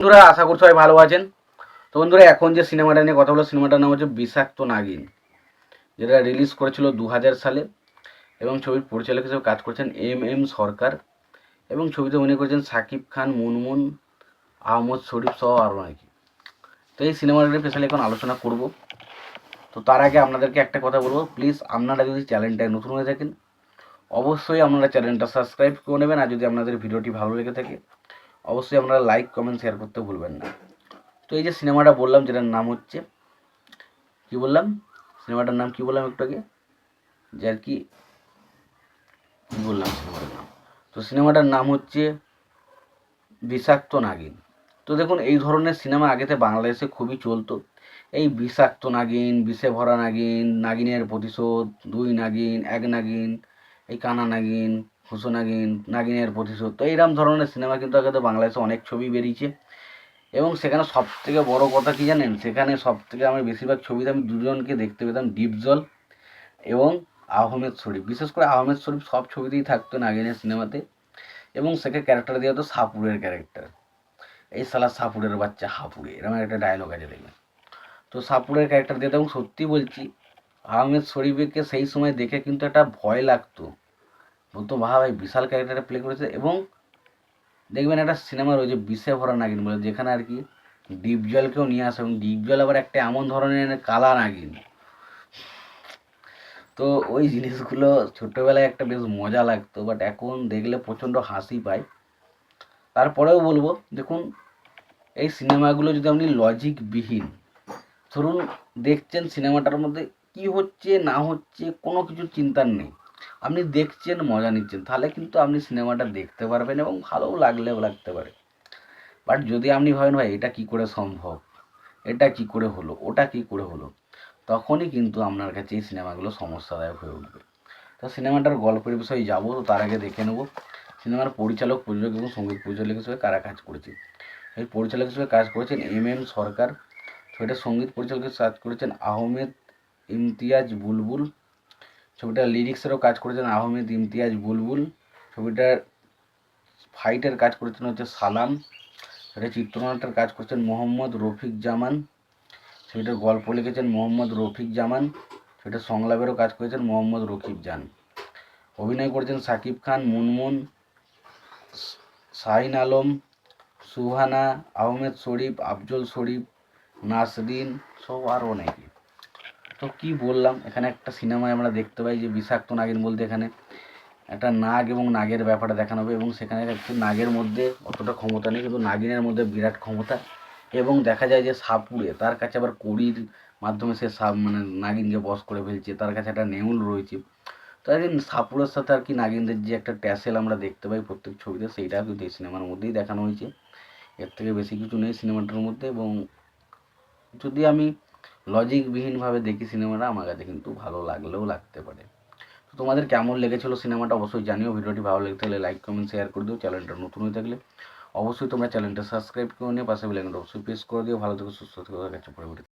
বন্ধুরা আশা করছি সবাই ভালো আছেন। তো বন্ধুরা এখন যে সিনেমাটা নিয়ে কথা বলো, সিনেমাটার নাম হচ্ছে বিষাক্ত নাগিন, যেটা রিলিজ করেছিল 2000 সালে এবং ছবির পরিচালক হিসেবে কাজ করেছেন এম সরকার এবং ছবিতে অভিনয় করেছেন সাকিব খান, মুনমুন, আহমদ শরীফ সহ আরও অনেকে। তো এই সিনেমাটা নিয়ে স্পেশালি এখন আলোচনা করব। তো তার আগে আপনাদেরকে একটা কথা বলবো, প্লিজ আপনারা যদি চ্যানেলটায় নতুন হয়ে থাকেন অবশ্যই আপনারা চ্যানেলটা সাবস্ক্রাইব করে নেবেন, আর যদি আপনাদের ভিডিওটি ভালো লেগে থাকে অবশ্যই আপনারা লাইক কমেন্ট শেয়ার করতে ভুলবেন না। তো এই যে সিনেমাটা বললাম যেটার নাম হচ্ছে কি বললাম, সিনেমাটার নাম কি বললাম একটু আগে, যে আর কি বললাম সিনেমাটার নাম, তো সিনেমাটার নাম হচ্ছে বিষাক্ত নাগিন। তো দেখুন এই ধরনের সিনেমা আগেতে বাংলাদেশে খুবই চলতো। এই বিষাক্ত নাগিন, বিষে ভরা নাগিন, নাগিনের প্রতিশোধ, দুই নাগিন, এক নাগিন, এই কানা নাগিন, হুসো নাগিন, নাগিনের প্রতিশোধ, তো এইরকম ধরনের সিনেমা কিন্তু আগেতে বাংলাদেশে অনেক ছবি বেরিয়েছে। এবং সেখানে সব থেকে বড় কথা কি জানেন, সেখানে সব থেকে আমি বেশিরভাগ ছবিতে আমি দুজনকে দেখতে পেতাম, ডিপজল এবং আহমেদ শরীফ। বিশেষ করে আহমেদ শরীফ সব ছবিতেই থাকতো নাগিনের সিনেমাতে, এবং সেকে ক্যারেক্টার দেওয়া হতো সাপুরের ক্যারেক্টার। এই সালা সাপুরের বাচ্চা হাপুড়ে, এরকম একটা ডায়লগ আছে দেখবেন। তো সাপুরের ক্যারেক্টার দিয়ে, এবং সত্যি বলছি আহমেদ শরীফকে সেই সময় দেখে কিন্তু একটা ভয় লাগতো, বলতো ভাই বিশাল ক্যারেক্টারে প্লে করেছে। এবং দেখবেন একটা সিনেমা রয়েছে বিষে ভরা নাগিন বলে, যেখানে আর কি ডিপজলকেও নিয়ে আসে, এবং ডিপজল আবার একটা এমন ধরনের কালা নাগিন। তো ওই জিনিসগুলো ছোটোবেলায় একটা বেশ মজা লাগতো, বাট এখন দেখলে প্রচণ্ড হাসি পায়। তারপরেও বলবো দেখুন এই সিনেমাগুলো যদি আপনি লজিকবিহীন, ধরুন দেখছেন সিনেমাটার মধ্যে কি হচ্ছে না হচ্ছে কোনো কিছু চিন্তার নেই, আপনি দেখছেন মজা নিচ্ছেন, তাহলে কিন্তু আপনি সিনেমাটা দেখতে পারবেন এবং ভালোও লাগলেও লাগতে পারে। বাট যদি আপনি ভাবেন ভাই এটা কি করে সম্ভব, এটা কি করে হলো, ওটা কি করে হলো, তখনই কিন্তু আপনার কাছে এই সিনেমাগুলো সমস্যাদায়ক হয়ে উঠবে। তো সিনেমাটার গল্পের বিষয়ে যাবো, তো তার আগে দেখে নেব সিনেমার পরিচালক, প্রযোজক এবং সঙ্গীত পরিচালক হিসেবে কারা কাজ করেছে। এই পরিচালক হিসেবে কাজ করেছেন এম সরকার, ছবিটার সঙ্গীত পরিচালক হিসেবে কাজ করেছেন আহমেদ ইমতিয়াজ বুলবুল, ছবিটার লিরিক্সেরও কাজ করেছেন আহমেদ ইমতিয়াজ বুলবুল, ছবিটার ফাইটের কাজ করেছেন হচ্ছে সালাম, সেটা চিত্রনাট্যের কাজ করেছেন মোহাম্মদ রফিক জামান, ছবিটার গল্প লিখেছেন মোহাম্মদ রফিক জামান, সেটা সংলাপেরও কাজ করেছেন মোহাম্মদ রকিব জান, অভিনয় করেছেন সাকিব খান, মুনমুন, শাহিন আলম, সুহানা, আহমেদ শরীফ, আফজল শরীফ, নাসরিন সব আরও অনেকে। তো কি বললাম, এখানে একটা সিনেমায় আমরা দেখতে পাই যে বিষাক্ত নাগিন বলতে এখানে একটা নাগ এবং নাগের ব্যাপারটা দেখানো হবে, এবং সেখানে একটু নাগের মধ্যে অতটা ক্ষমতা নেই কিন্তু নাগিনের মধ্যে বিরাট ক্ষমতা। এবং দেখা যায় যে সাপুড়ে তার কাছে আবার কড়ির মাধ্যমে সে সাপ মানে নাগিনকে বশ করে ফেলছে, তার কাছে একটা নেউল রয়েছে। তো একদিন সাপুরের সাথে আর কি নাগিনদের যে একটা ট্যাসেল আমরা দেখতে পাই প্রত্যেক ছবিতে, সেইটাও কিন্তু এই সিনেমার মধ্যেই দেখানো হয়েছে, এর থেকে বেশি কিছু নেই সিনেমাটার মধ্যে। এবং যদি আমি লজিকবিহীনভাবে দেখি সিনেমাটা, আমার কাছে কিন্তু ভালো লাগলেও লাগতে পারে। তো তোমাদের কেমন লেগেছিলো সিনেমাটা অবশ্যই জানিও। ভিডিওটি ভালো লেগে থাকলে লাইক কমেন্ট শেয়ার করে দিও। চ্যানেলটা নতুন হয়ে থাকলে অবশ্যই তোমরা চ্যানেলটা সাবস্ক্রাইব করে নিও, পাশে বেল আইকনটা অবশ্যই প্রেস করে দিও। ভালো থেকো, সুস্থ থেকো, দেখা যাচ্ছে পরবর্তী।